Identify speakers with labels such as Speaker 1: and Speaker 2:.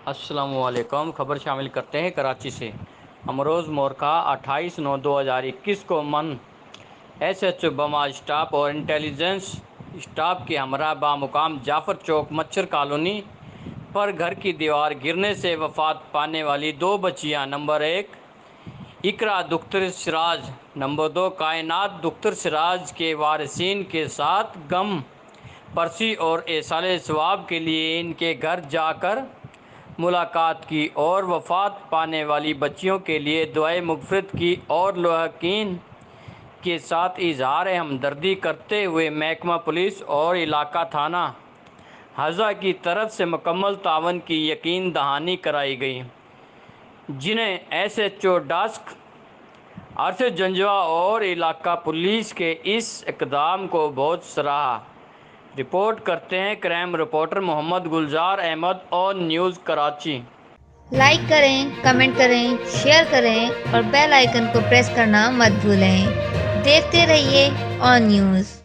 Speaker 1: السلام علیکم۔ خبر شامل کرتے ہیں کراچی سے۔ امروز مورخہ 28/9/2021 کو ایس ایچ او بما اسٹاف اور انٹیلیجنس اسٹاف کے ہمراہ بامقام جعفر چوک مچھر کالونی پر گھر کی دیوار گرنے سے وفات پانے والی 2 بچیاں نمبر 1 اقرا دختر سراج، نمبر 2 کائنات دختر سراج کے وارثین کے ساتھ غم پرسی اور ایصال ثواب کے لیے ان کے گھر جا کر ملاقات کی اور وفات پانے والی بچیوں کے لیے دعائے مغفرت کی اور لاحقین کے ساتھ اظہار ہمدردی کرتے ہوئے محکمہ پولیس اور علاقہ تھانہ حضہ کی طرف سے مکمل تعاون کی یقین دہانی کرائی گئی، جنہیں S H O ڈاسک Arshad Janjua اور علاقہ پولیس کے اس اقدام کو بہت سراہا۔ رپورٹ کرتے ہیں کرائم رپورٹر محمد گلزار احمد، آن نیوز کراچی۔
Speaker 2: لائک کریں، کمنٹ کریں، شیئر کریں اور بیل آئیکن کو پریس کرنا مت بھولیں۔ دیکھتے رہیے آن نیوز۔